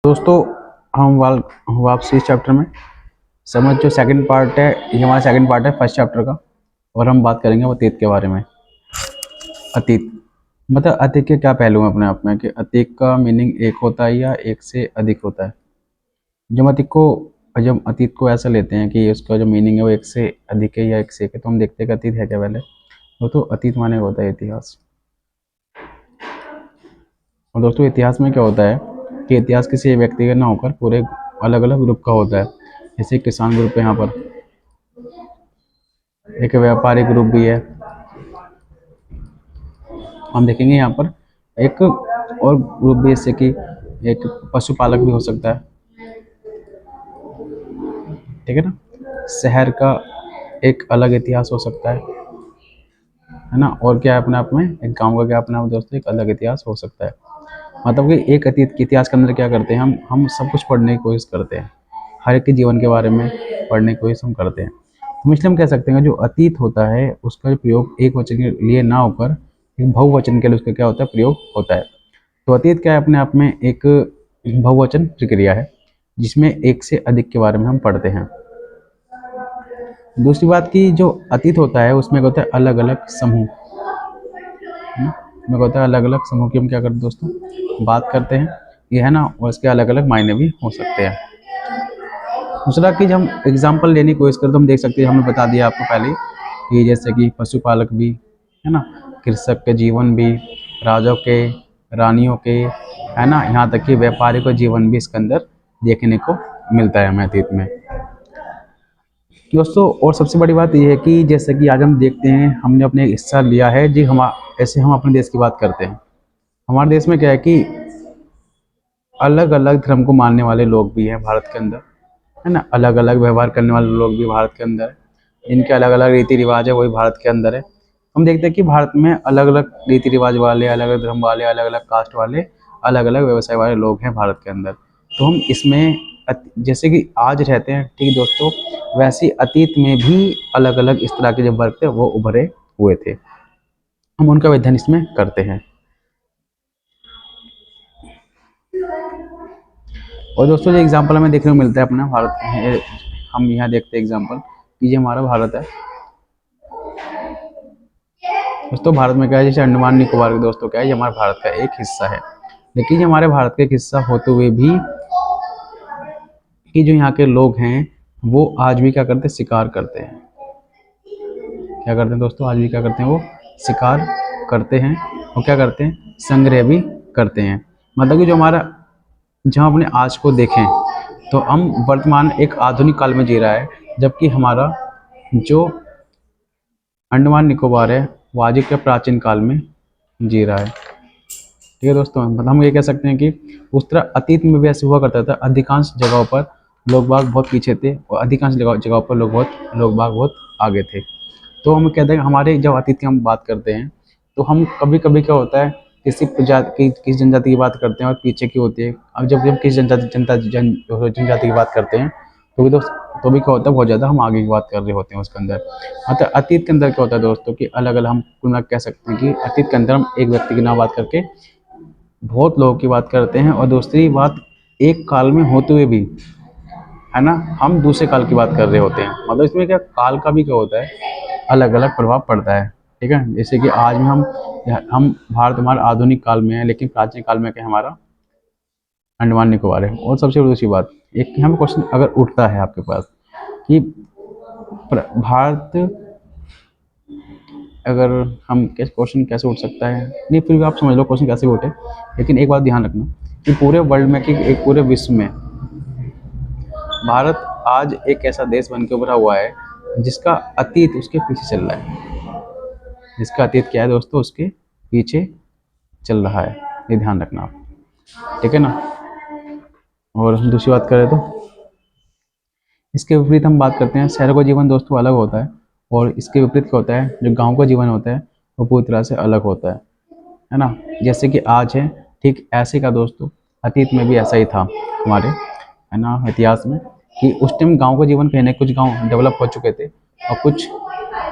दोस्तों, हम वापसी इस चैप्टर में समझ जो सेकंड पार्ट है। ये हमारा सेकंड पार्ट है फर्स्ट चैप्टर का। और हम बात करेंगे अतीत के बारे में। अतीत मतलब अतीत के क्या पहलू हैं अपने आप में, कि अतीत का मीनिंग एक होता है या एक से अधिक होता है। जब अतीत को ऐसा लेते हैं कि उसका जो मीनिंग है वो एक से अधिक है या एक से एक है, तो हम देखते हैं कि अतीत है क्या पहले। वो तो अतीत माने होता है इतिहास। और दोस्तों, इतिहास में क्या होता है कि इतिहास किसी एक व्यक्ति का ना होकर पूरे अलग अलग ग्रुप का होता है। जैसे किसान ग्रुप है, यहाँ पर एक व्यापारिक ग्रुप भी है। हम देखेंगे यहाँ पर एक और ग्रुप भी, जैसे कि एक पशुपालक भी हो सकता है। ठीक है ना। शहर का एक अलग इतिहास हो सकता है ना। और क्या है अपने आप में, एक गांव का क्या अपने आप दोस्तों एक अलग इतिहास हो सकता है। मतलब कि एक अतीत के इतिहास के अंदर क्या करते हैं, हम सब कुछ पढ़ने की कोशिश करते हैं। हर एक के जीवन के बारे में पढ़ने की कोशिश हम करते हैं। तो इसलिए हम कह सकते हैं जो अतीत होता है उसका जो प्रयोग एक वचन के लिए ना होकर एक बहुवचन के लिए उसका क्या होता है, प्रयोग होता है। तो अतीत क्या है अपने आप में, एक बहुवचन प्रक्रिया है जिसमें एक से अधिक के बारे में हम पढ़ते हैं। दूसरी बात की जो अतीत होता है उसमें क्या होता है, अलग अलग समूह। में होता है अलग अलग समूह की हम क्या करते हैं दोस्तों, बात करते हैं। ये है ना। और इसके अलग अलग मायने भी हो सकते हैं। दूसरा कि जब हम एग्जाम्पल लेने की कोशिश करें तो हम देख सकते हैं, हमने बता दिया आपको पहले ही, कि जैसे कि पशुपालक भी है ना, कृषक के जीवन भी, राजाओं के, रानियों के, है ना, यहाँ तक कि व्यापारी का जीवन भी इसके अंदर देखने को मिलता है हमें अतीत में दोस्तों। और सबसे बड़ी बात यह है कि जैसे कि आज हम देखते हैं, हमने अपने हिस्सा लिया है जी। हम ऐसे हम अपने देश की बात करते हैं। हमारे देश में क्या है कि अलग अलग धर्म को मानने वाले लोग भी हैं भारत के अंदर, है ना। अलग अलग व्यवहार करने वाले लोग भी भारत के अंदर है। इनके अलग अलग रीति रिवाज है, वही भारत के अंदर है। हम देखते हैं कि भारत में अलग अलग रीति रिवाज वाले, अलग अलग धर्म वाले, अलग अलग कास्ट वाले, अलग अलग व्यवसाय वाले लोग हैं भारत के अंदर। तो हम इसमें जैसे कि आज रहते हैं ठीक दोस्तों, वैसे ही अतीत में भी अलग अलग इस तरह के जो वर्ग थे वो उभरे हुए थे। हम उनका अध्ययन इसमें करते हैं। और दोस्तों, जो एग्जाम्पल हमें देखने को मिलता है अपना भारत, हम यहाँ देखते हैं एग्जाम्पल कि ये हमारा भारत है दोस्तों। भारत में क्या है, जैसे अंडमान निकोबार के दोस्तों क्या है, ये हमारे भारत का एक हिस्सा है। लेकिन ये हमारे भारत का एक हिस्सा होते हुए भी कि जो यहाँ के लोग हैं वो आज भी क्या करते हैं, शिकार करते हैं। क्या करते हैं दोस्तों, आज भी क्या करते हैं, वो शिकार करते हैं। और क्या करते हैं, संग्रह भी करते हैं। मतलब कि जो हमारा, जहाँ अपने आज को देखें तो हम वर्तमान एक आधुनिक काल में जी रहा है, जबकि हमारा जो अंडमान निकोबार है वो आज के प्राचीन काल में जी रहा है। ठीक है दोस्तों, मतलब हम ये कह सकते हैं कि उस तरह अतीत में भी ऐसे हुआ करता था। अधिकांश जगहों पर लोग बाग बहुत पीछे थे और अधिकांश जगहों पर लोग बाग बहुत आगे थे। तो हम कहते हैं हमारे जब अतीत की हम बात करते हैं तो हम कभी कभी क्या होता है, किसी जनजाति की बात करते हैं और पीछे की होती है। अब जब जब किसी जनजाति की बात करते हैं तो भी क्या होता है, बहुत ज़्यादा हम आगे की बात कर रहे होते हैं उसके अंदर। मतलब अतीत के अंदर क्या होता है दोस्तों कि अलग अलग हम कुल मिला कह सकते हैं कि अतीत के अंदर हम एक व्यक्ति की नाम बात करके बहुत लोगों की बात करते हैं। और दूसरी बात, एक काल में होते हुए भी, है ना, हम दूसरे काल की बात कर रहे होते हैं। मतलब इसमें क्या काल का भी क्या होता है, अलग अलग प्रभाव पड़ता है। ठीक है, जैसे कि आज में हम भारत हमारा आधुनिक काल में है, लेकिन प्राचीन काल में क्या हमारा अंडमान निकोबार है। और सबसे दूसरी बात, एक हम क्वेश्चन अगर उठता है आपके पास कि भारत, अगर हम क्वेश्चन कैसे उठ सकता है, नहीं फिर भी आप समझ लो क्वेश्चन कैसे भी उठे। लेकिन एक बात ध्यान रखना कि पूरे वर्ल्ड में, कि एक पूरे विश्व में भारत आज एक ऐसा देश बन के उभरा हुआ है जिसका अतीत उसके पीछे चल रहा है। जिसका अतीत क्या है दोस्तों, उसके पीछे चल रहा है। ये ध्यान रखना आप। ठीक है ना। और हम दूसरी बात करें तो इसके विपरीत हम बात करते हैं, शहरों का जीवन दोस्तों अलग होता है। और इसके विपरीत क्या होता है, जो गांव का जीवन होता है वो पूरी तरह से अलग होता है ना। जैसे कि आज है ठीक ऐसे का दोस्तों अतीत में भी ऐसा ही था हमारे, है ना, इतिहास में, कि उस टाइम गांव का जीवन कहने, कुछ गांव डेवलप हो चुके थे और कुछ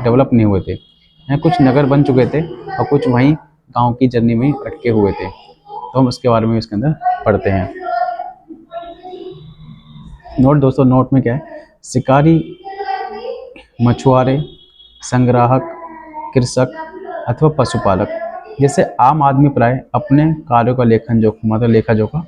डेवलप नहीं हुए थे। कुछ नगर बन चुके थे और कुछ वहीं गांव की जर्नी में अटके हुए थे। तो हम उसके बारे में इसके अंदर पढ़ते हैं। नोट दोस्तों, नोट में क्या है, शिकारी, मछुआरे, संग्राहक, कृषक अथवा पशुपालक। जैसे आम आदमी प्राय अपने कार्यों का लेखन जो मतलब लेखा जोखा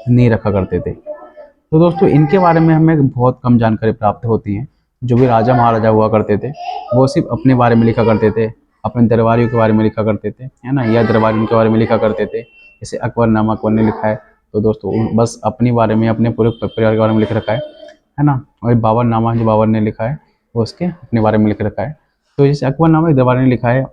नहीं रखा करते थे। तो दोस्तों इनके बारे में हमें बहुत कम जानकारी प्राप्त होती है। जो भी राजा महाराजा हुआ करते थे वो सिर्फ अपने बारे में लिखा करते थे, अपने दरबारियों के बारे में लिखा करते थे, है ना, या दरबारियों के बारे में लिखा करते थे। जैसे अकबरनामा अकबर ने लिखा है, तो दोस्तों बस अपने बारे में, अपने पूरे परिवार के बारे में लिख रखा है ना। और बाबरनामा जो बाबर ने लिखा है वो उसके अपने बारे में लिख रखा है। तो जैसे अकबरनामा एक दरबारी ने लिखा है,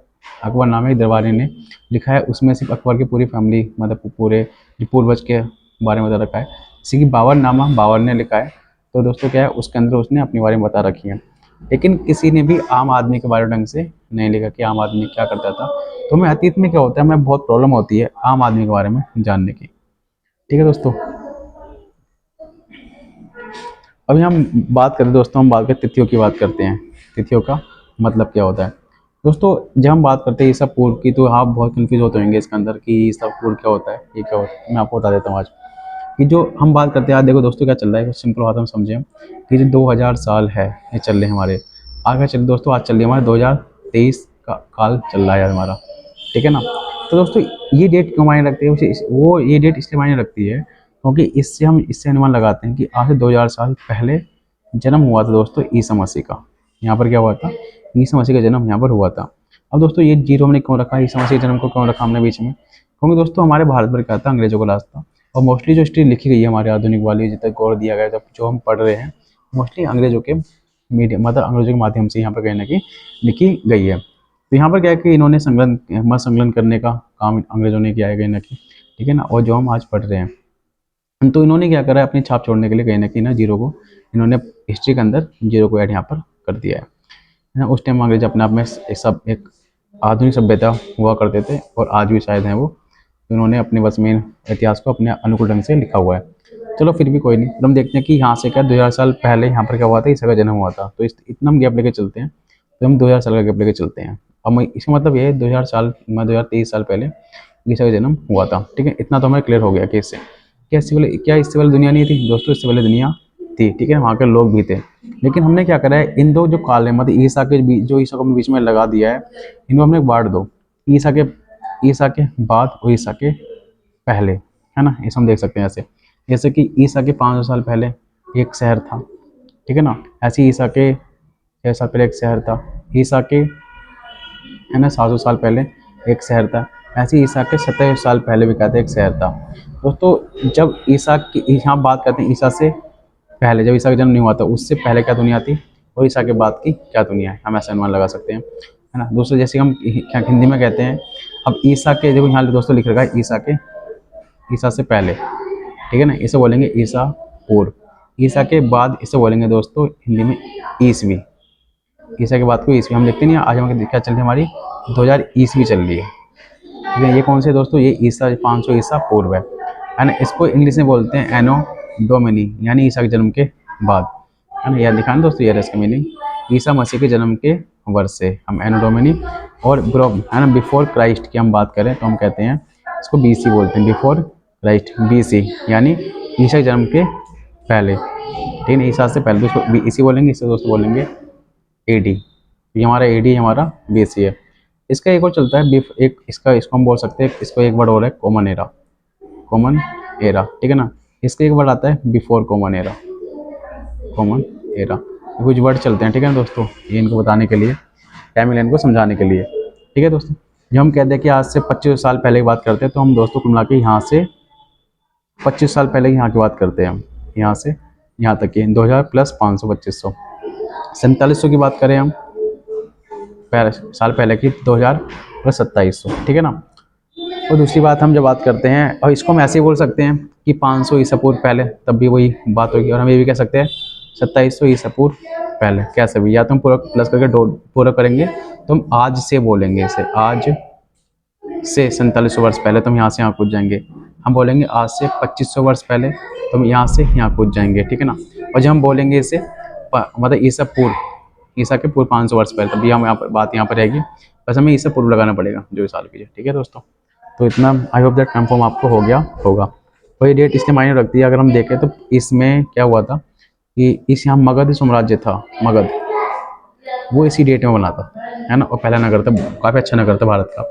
अकबरनामा एक दरबारी ने लिखा है, उसमें सिर्फ अकबर की पूरी फैमिली मतलब पूरे जो पूर्वज के बारे में बता रखा है। जैसे कि बाबरनामा बाबर ने लिखा है, तो दोस्तों क्या है उसके अंदर उसने अपने बारे में बता रखी है। लेकिन किसी ने भी आम आदमी के बारे में ढंग से नहीं लिखा कि आम आदमी क्या करता था। तो हमें अतीत में क्या होता है, हमें बहुत प्रॉब्लम होती है आम आदमी के बारे में जानने की। ठीक है दोस्तों, अभी हम बात करें दोस्तों, हम बात करें तिथियों की बात करते हैं। तिथियों का मतलब क्या होता है दोस्तों, जब हम बात करते हैं ईसा पूर्व की, तो आप बहुत कंफ्यूज होते होंगे इसके अंदर कि ईसा पूर्व क्या होता है, ये क्या होता है। मैं आपको बता देता हूँ आज कि जो हम बात करते हैं आज, देखो दोस्तों क्या चल रहा है, सिंपल बात हम समझें हम, कि जो 2000 साल है ये चल रहे हैं हमारे। आगे चल दोस्तों, आज चल रही है हमारे 2023 का काल चल रहा है आज हमारा। ठीक है ना। तो दोस्तों ये डेट क्यों मायने रखती है, वो ये डेट इसलिए मायने रखती है क्योंकि इससे हम इससे अनुमान लगाते हैं कि आज से 2000 साल पहले जन्म हुआ था दोस्तों ईसा मसीह का। यहाँ पर क्या हुआ था, ईसा मसीह का जन्म यहाँ पर हुआ था। अब दोस्तों ये जीरो हमने क्यों रखा, ईसा मसीह के जन्म को क्यों रखा हमने बीच में, क्योंकि दोस्तों हमारे भारत भर का था अंग्रेजों का राज था। और मोस्टली जो हिस्ट्री लिखी गई है हमारे आधुनिक वाली, जितना गौर दिया गया है जो हम पढ़ रहे हैं, मोस्टली अंग्रेजों के मीडियम मतलब अंग्रेजों के माध्यम से यहाँ पर कहीं ना कहीं लिखी गई है। तो यहाँ पर क्या है कि इन्होंने संकलन मत संकलन करने का काम अंग्रेजों ने किया है कहीं ना कहीं। ठीक है ना। और जो हम आज पढ़ रहे हैं, तो इन्होंने क्या करा है, अपनी छाप छोड़ने के लिए कहीं ना कहीं ना जीरो को इन्होंने हिस्ट्री के अंदर जीरो को ऐड यहाँ पर कर दिया है ना। उस टाइम अंग्रेज अपने आप में एक आधुनिक सभ्यता हुआ करते थे और आज भी शायद हैं वो। तो इन्होंने अपने बस में इतिहास को अपने अनुकूल ढंग से लिखा हुआ है। चलो फिर भी कोई नहीं, तो हम देखते हैं कि यहाँ से क्या 2000 साल पहले यहाँ पर क्या हुआ था, ईसा का जन्म हुआ था। तो इतना हम गैप लेके चलते हैं, तो हम 2000 साल का गैप लेके चलते हैं। अब इसका मतलब ये है 2000 साल 2023 साल पहले ईसा का जन्म हुआ था। ठीक है, इतना तो हमें क्लियर हो गया कि इससे क्या इससे पहले दुनिया नहीं थी दोस्तों, इससे पहले दुनिया थी। ठीक है, वहाँ के लोग भी थे। लेकिन हमने क्या करा है, इन दो जो काल है मतलब ईसा के बीच, जो ईसा को हमने बीच में लगा दिया है, इनको हमने बांट दो, ईसा के बाद और ईसा के पहले, है ना। इसे हम देख सकते हैं ऐसे, जैसे कि ईसा के 500 साल पहले एक शहर था। ठीक है ना। ऐसे ही ईसा के 6 साल पहले एक शहर था। ईसा के, है ना, 700 साल पहले एक शहर था। ऐसे ही ईसा के 27 साल पहले भी कहते हैं एक शहर था। दोस्तों जब ईसा की यहाँ बात करते हैं, ईसा से पहले जब ईसा का जन्म नहीं हुआ था उससे पहले क्या दुनिया थी और ईसा के बाद की क्या दुनिया है, हम ऐसा अनुमान लगा सकते हैं, है ना। दोस्तों जैसे हम क्या हिंदी में कहते हैं, अब ईसा के, देखो यहाँ दोस्तों लिख रखा है ईसा से पहले। ठीक है ना, इसे बोलेंगे ईसा पूर्व। ईसा के बाद इसे बोलेंगे दोस्तों हिंदी में ईसवी। ईसा के बाद को ईसवी हम देखते नहीं, आज हम क्या चल रही है हमारी 2000 ईसवी चल रही है। ठीक है, ये कौन से दोस्तों, ये ईसा 500 ईसा पूर्व है ना। इसको इंग्लिश में बोलते हैं एनो डोमिनी, यानी ईसा के जन्म के बाद, है ना। याद लिखा है दोस्तों, ये इसका मीनिंग ईसा मसीह के जन्म के वर्ष से हम एनो डोमिनी, और ब्रो, है ना, बिफोर क्राइस्ट की हम बात करें तो हम कहते हैं इसको बीसी बोलते हैं, बिफोर क्राइस्ट बीसी, यानी ईसा के जन्म के पहले। ठीक है, ईसा से पहले इसको बीसी बोलेंगे, इससे दोस्तों बोलेंगे एडी। ये हमारा एडी हमारा बीसी है। इसका एक और चलता है एक इसको हम बोल सकते हैं, इसको एक वर्ड और है कॉमन एरा, कॉमन एरा। ठीक है ना। इसका एक वर्ड आता है before common era, common era. कुछ वर्ड चलते हैं, ठीक है ना दोस्तों, ये इनको बताने के लिए, टाइमलाइन को समझाने के लिए। ठीक है दोस्तों, जब हम कहते हैं कि आज से 25 साल पहले की बात करते हैं, तो हम दोस्तों को मिला के यहाँ से 25 साल पहले यहाँ की बात करते हैं हम, यहाँ से यहाँ तक की 2000 प्लस 500 2500 4700 की बात करें हम पहले साल पहले की, 2000 प्लस 2700। ठीक है ना। और दूसरी बात हम जब बात करते हैं, और इसको हम ऐसे ही बोल सकते हैं कि 500 ईसा पूर्व पहले, तब भी वही बात होगी। और हम ये भी कह सकते हैं 2700 ईसा पूर्व पहले, कैसे भी, या तो हम पूरा प्लस करके पूरा करेंगे तो हम आज से बोलेंगे इसे, आज से 4700 वर्ष पहले, तो हम यहाँ से यहाँ कूद जाएंगे। हम बोलेंगे आज से 2500 वर्ष पहले, तो हम यहाँ से यहाँ कूद जाएंगे। ठीक है ना। और जब हम बोलेंगे इसे मतलब ईसा पूर्व, ईसा के पूर्व 500 वर्ष पहले, तभी हम यहाँ पर बात यहाँ पर रहेगी, बस हमें ईसा पूर्व लगाना पड़ेगा जो साल की है। ठीक है दोस्तों, तो इतना आई होप दैट कंफर्म आपको हो गया होगा। और ये डेट इसलिए मायने रखती है, अगर हम देखें तो इसमें क्या हुआ था कि इस यहाँ मगध साम्राज्य था, मगध, वो इसी डेट में बना था, है ना। और पहला नगर था, काफ़ी अच्छा नगर था भारत का,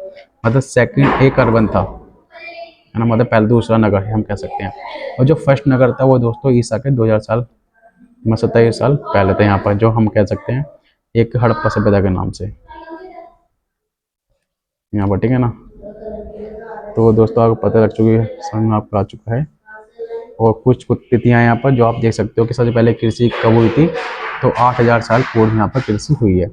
मतलब सेकंड एक अर्बन था, है ना, मतलब पहला दूसरा नगर है हम कह सकते हैं। और जो फर्स्ट नगर था वो दोस्तों ईसा के 2000 साल, 27 साल पहले था यहाँ पर, जो हम कह सकते हैं एक हड़प्पा सभ्यता के नाम से यहाँ पर, ठीक है ना। तो दोस्तों आपको पता लग चुकी है, समझ में आपको आ चुका है। और कुछ कुछ तिथियाँ यहाँ पर जो आप देख सकते हो कि सबसे पहले कृषि कब हुई थी, तो 8000 साल पूर्व यहाँ पर कृषि हुई है।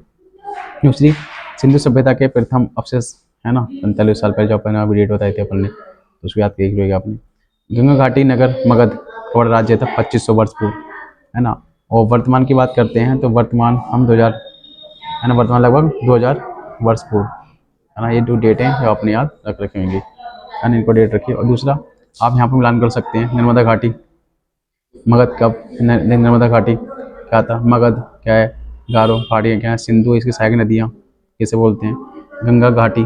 दूसरी, सिंधु सभ्यता के प्रथम अवशेष, है ना, 45 साल पहले जो अपन अभी डेट बताई थी अपन ने, तो उसको याद देख लीजिएगा आपने। गंगा घाटी नगर मगध और राज्य था 2500 वर्ष पूर्व, है ना। और वर्तमान की बात करते हैं तो वर्तमान हम 2000, है ना, वर्तमान लगभग 2000 वर्ष पूर्व, है ना। ये जो डेट है जो आपने याद रख रखे होंगे, है ना, इनको डेट रखिए। और दूसरा, आप यहाँ पर मिलान कर सकते हैं, नर्मदा घाटी मगध कब, नर्मदा घाटी क्या था, मगध क्या है, गारो पहाड़ियाँ क्या है, सिंधु इसकी सहायक नदियाँ किसे बोलते हैं, गंगा घाटी,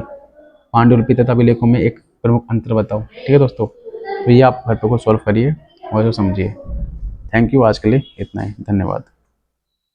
पांडुलिपि तथा अभिलेखों में एक प्रमुख अंतर बताओ। ठीक है दोस्तों, तो ये आप घर पे को सॉल्व करिए और जो समझिए। थैंक यू, आज के लिए इतना ही, धन्यवाद।